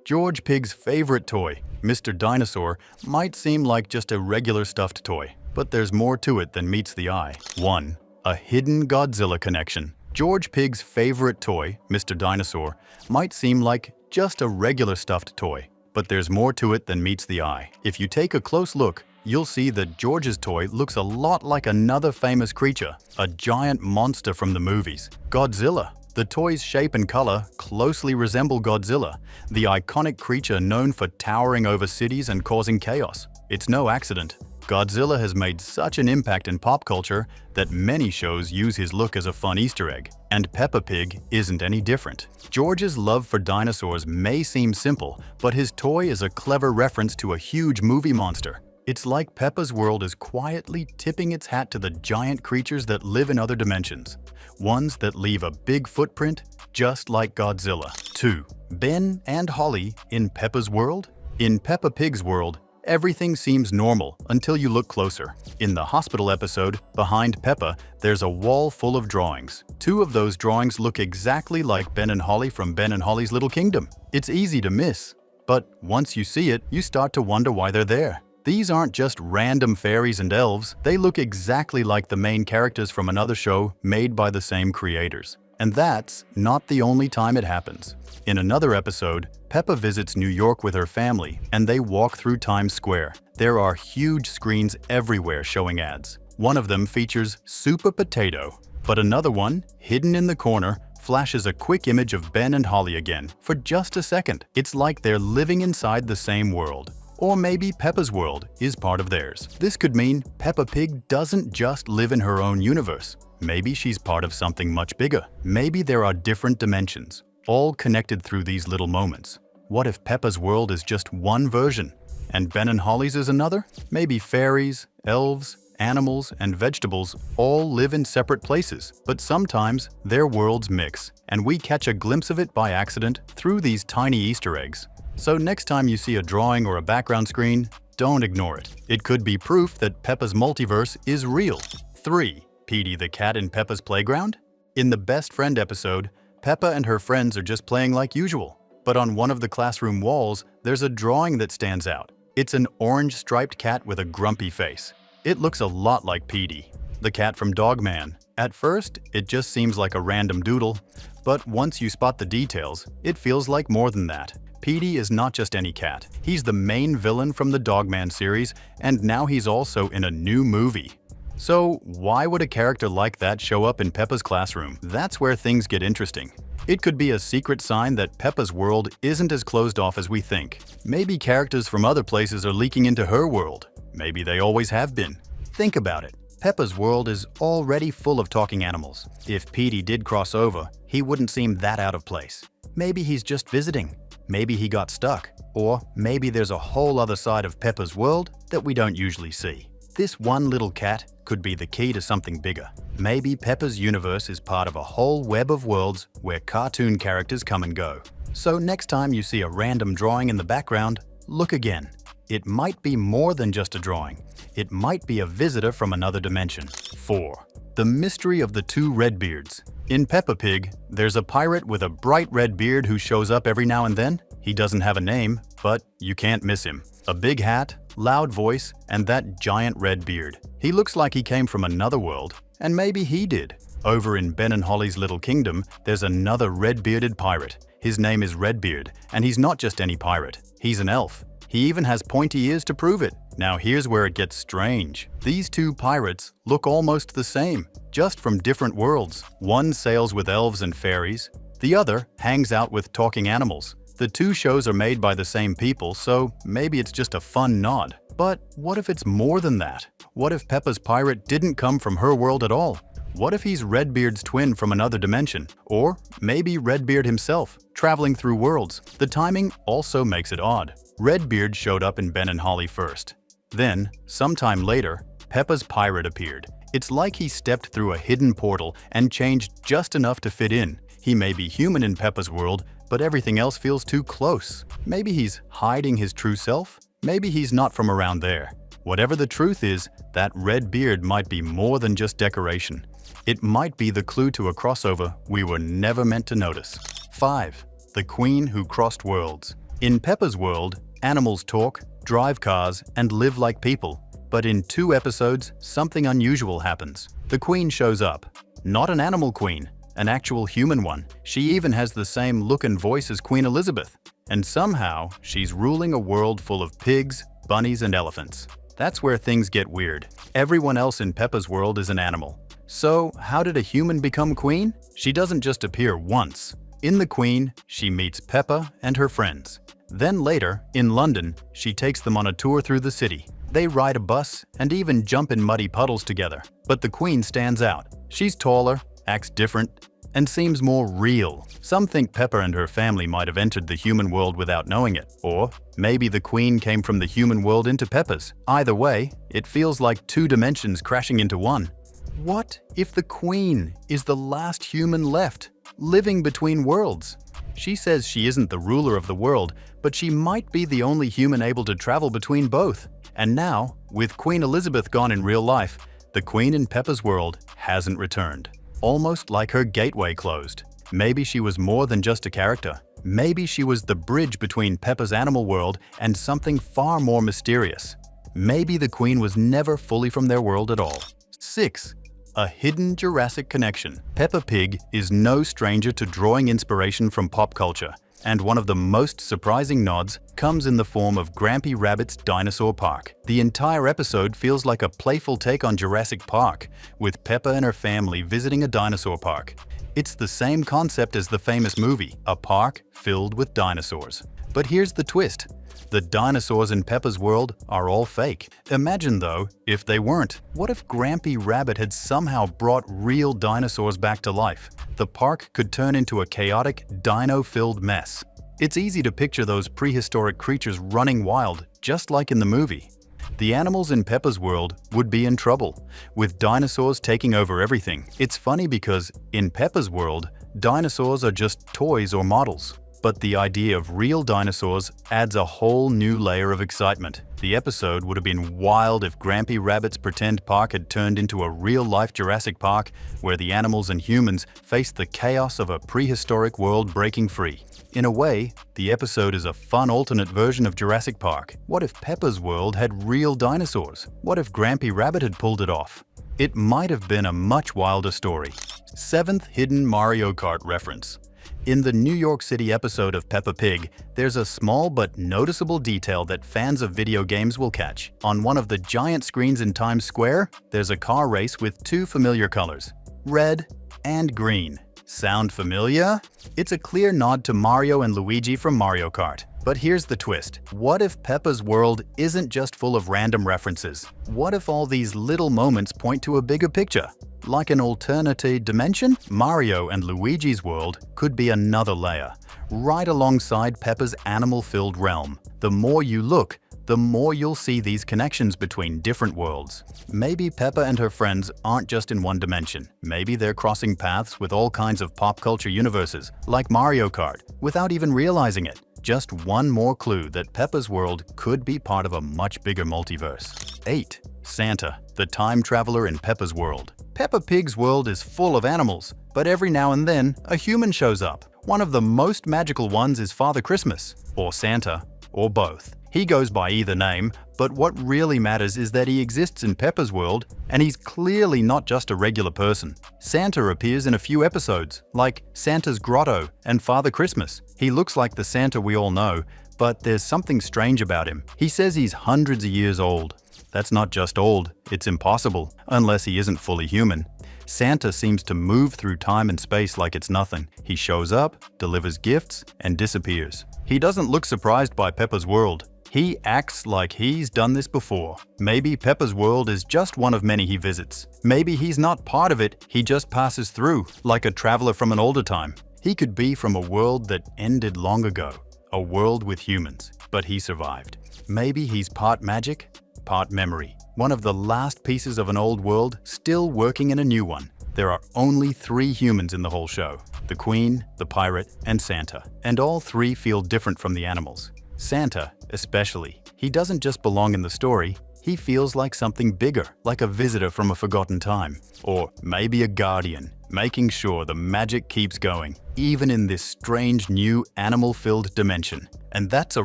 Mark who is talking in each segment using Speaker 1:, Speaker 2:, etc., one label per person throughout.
Speaker 1: George Pig's favorite toy, Mr. Dinosaur, might seem like just a regular stuffed toy, but there's more to it than meets the eye. 1. A hidden Godzilla connection. George Pig's favorite toy, Mr. Dinosaur, might seem like just a regular stuffed toy, but there's more to it than meets the eye. If you take a close look, you'll see that George's toy looks a lot like another famous creature, a giant monster from the movies, Godzilla. The toy's shape and color closely resemble Godzilla, the iconic creature known for towering over cities and causing chaos. It's no accident. Godzilla has made such an impact in pop culture that many shows use his look as a fun Easter egg. And Peppa Pig isn't any different. George's love for dinosaurs may seem simple, but his toy is a clever reference to a huge movie monster. It's like Peppa's world is quietly tipping its hat to the giant creatures that live in other dimensions, ones that leave a big footprint just like Godzilla. 2. Ben and Holly in Peppa's world? In Peppa Pig's world, everything seems normal until you look closer. In the hospital episode, behind Peppa, there's a wall full of drawings. 2 of those drawings look exactly like Ben and Holly from Ben and Holly's Little Kingdom. It's easy to miss, but once you see it, you start to wonder why they're there. These aren't just random fairies and elves, they look exactly like the main characters from another show made by the same creators. And that's not the only time it happens. In another episode, Peppa visits New York with her family, and they walk through Times Square. There are huge screens everywhere showing ads. One of them features Super Potato, but another one, hidden in the corner, flashes a quick image of Ben and Holly again for just a second. It's like they're living inside the same world. Or maybe Peppa's world is part of theirs. This could mean Peppa Pig doesn't just live in her own universe. Maybe she's part of something much bigger. Maybe there are different dimensions, all connected through these little moments. What if Peppa's world is just one version, and Ben and Holly's is another? Maybe fairies, elves, animals, and vegetables all live in separate places, but sometimes their worlds mix, and we catch a glimpse of it by accident through these tiny Easter eggs. So next time you see a drawing or a background screen, don't ignore it. It could be proof that Peppa's multiverse is real. 3. Petey the cat in Peppa's playground? In the Best Friend episode, Peppa and her friends are just playing like usual. But on one of the classroom walls, there's a drawing that stands out. It's an orange striped cat with a grumpy face. It looks a lot like Petey, the cat from Dog Man. At first, it just seems like a random doodle, but once you spot the details, it feels like more than that. Petey is not just any cat. He's the main villain from the Dog Man series, and now he's also in a new movie. So why would a character like that show up in Peppa's classroom? That's where things get interesting. It could be a secret sign that Peppa's world isn't as closed off as we think. Maybe characters from other places are leaking into her world. Maybe they always have been. Think about it. Peppa's world is already full of talking animals. If Petey did cross over, he wouldn't seem that out of place. Maybe he's just visiting. Maybe he got stuck. Or maybe there's a whole other side of Peppa's world that we don't usually see. This one little cat could be the key to something bigger. Maybe Peppa's universe is part of a whole web of worlds where cartoon characters come and go. So next time you see a random drawing in the background, look again. It might be more than just a drawing. It might be a visitor from another dimension. 4. The mystery of the 2 Redbeards. In Peppa Pig, there's a pirate with a bright red beard who shows up every now and then. He doesn't have a name, but you can't miss him. A big hat, loud voice, and that giant red beard. He looks like he came from another world, and maybe he did. Over in Ben and Holly's Little Kingdom, there's another red-bearded pirate. His name is Redbeard, and he's not just any pirate. He's an elf. He even has pointy ears to prove it. Now here's where it gets strange. These 2 pirates look almost the same, just from different worlds. One sails with elves and fairies. The other hangs out with talking animals. The 2 shows are made by the same people, so maybe it's just a fun nod. But what if it's more than that? What if Peppa's pirate didn't come from her world at all? What if he's Redbeard's twin from another dimension? Or maybe Redbeard himself, traveling through worlds. The timing also makes it odd. Redbeard showed up in Ben and Holly first. Then, sometime later, Peppa's pirate appeared. It's like he stepped through a hidden portal and changed just enough to fit in. He may be human in Peppa's world, but everything else feels too close. Maybe he's hiding his true self. Maybe he's not from around there. Whatever the truth is, that red beard might be more than just decoration. It might be the clue to a crossover we were never meant to notice. 5. The Queen Who Crossed Worlds. In Peppa's world, animals talk, drive cars, and live like people. But in 2 episodes, something unusual happens. The queen shows up. Not an animal queen, an actual human one. She even has the same look and voice as Queen Elizabeth. And somehow, she's ruling a world full of pigs, bunnies, and elephants. That's where things get weird. Everyone else in Peppa's world is an animal. So, how did a human become queen? She doesn't just appear once. In The Queen, she meets Peppa and her friends. Then later, in London, she takes them on a tour through the city. They ride a bus and even jump in muddy puddles together. But the Queen stands out. She's taller, acts different, and seems more real. Some think Peppa and her family might have entered the human world without knowing it. Or maybe the Queen came from the human world into Peppa's. Either way, it feels like 2 dimensions crashing into one. What if the Queen is the last human left, living between worlds? She says she isn't the ruler of the world, but she might be the only human able to travel between both. And now, with Queen Elizabeth gone in real life, the Queen in Peppa's world hasn't returned. Almost like her gateway closed. Maybe she was more than just a character. Maybe she was the bridge between Peppa's animal world and something far more mysterious. Maybe the Queen was never fully from their world at all. 6. A hidden Jurassic connection. Peppa Pig is no stranger to drawing inspiration from pop culture, and one of the most surprising nods comes in the form of Grampy Rabbit's Dinosaur Park. The entire episode feels like a playful take on Jurassic Park, with Peppa and her family visiting a dinosaur park. It's the same concept as the famous movie, a park filled with dinosaurs. But here's the twist. The dinosaurs in Peppa's world are all fake. Imagine though, if they weren't. What if Grampy Rabbit had somehow brought real dinosaurs back to life? The park could turn into a chaotic, dino-filled mess. It's easy to picture those prehistoric creatures running wild, just like in the movie. The animals in Peppa's world would be in trouble, with dinosaurs taking over everything. It's funny because, in Peppa's world, dinosaurs are just toys or models. But the idea of real dinosaurs adds a whole new layer of excitement. The episode would have been wild if Grampy Rabbit's pretend park had turned into a real-life Jurassic Park where the animals and humans face the chaos of a prehistoric world breaking free. In a way, the episode is a fun alternate version of Jurassic Park. What if Peppa's world had real dinosaurs? What if Grampy Rabbit had pulled it off? It might have been a much wilder story. 7th hidden Mario Kart reference. In the New York City episode of Peppa Pig, there's a small but noticeable detail that fans of video games will catch. On one of the giant screens in Times Square, there's a car race with 2 familiar colors, red and green. Sound familiar? It's a clear nod to Mario and Luigi from Mario Kart. But here's the twist. What if Peppa's world isn't just full of random references? What if all these little moments point to a bigger picture? Like an alternate dimension? Mario and Luigi's world could be another layer, right alongside Peppa's animal-filled realm. The more you look, the more you'll see these connections between different worlds. Maybe Peppa and her friends aren't just in one dimension. Maybe they're crossing paths with all kinds of pop culture universes, like Mario Kart, without even realizing it. Just one more clue that Peppa's world could be part of a much bigger multiverse. 8. Santa, the time traveler in Peppa's world. Peppa Pig's world is full of animals, but every now and then, a human shows up. One of the most magical ones is Father Christmas, or Santa, or both. He goes by either name, but what really matters is that he exists in Peppa's world, and he's clearly not just a regular person. Santa appears in a few episodes, like Santa's Grotto and Father Christmas. He looks like the Santa we all know, but there's something strange about him. He says he's hundreds of years old. That's not just old, it's impossible, unless he isn't fully human. Santa seems to move through time and space like it's nothing. He shows up, delivers gifts, and disappears. He doesn't look surprised by Peppa's world. He acts like he's done this before. Maybe Peppa's world is just one of many he visits. Maybe he's not part of it, he just passes through, like a traveler from an older time. He could be from a world that ended long ago, a world with humans, but he survived. Maybe he's part magic, part memory. One of the last pieces of an old world still working in a new one. There are only 3 humans in the whole show. The Queen, the Pirate, and Santa. And all 3 feel different from the animals. Santa, especially. He doesn't just belong in the story, he feels like something bigger, like a visitor from a forgotten time. Or maybe a guardian. making sure the magic keeps going, even in this strange new animal-filled dimension. And that's a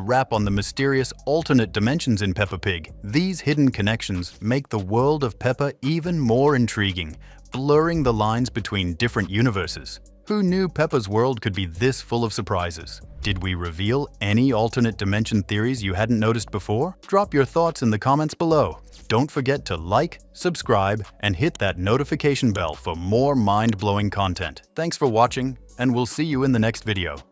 Speaker 1: wrap on the mysterious alternate dimensions in Peppa Pig. These hidden connections make the world of Peppa even more intriguing, blurring the lines between different universes. Who knew Peppa's world could be this full of surprises? Did we reveal any alternate dimension theories you hadn't noticed before? Drop your thoughts in the comments below. Don't forget to like, subscribe, and hit that notification bell for more mind-blowing content. Thanks for watching, and we'll see you in the next video.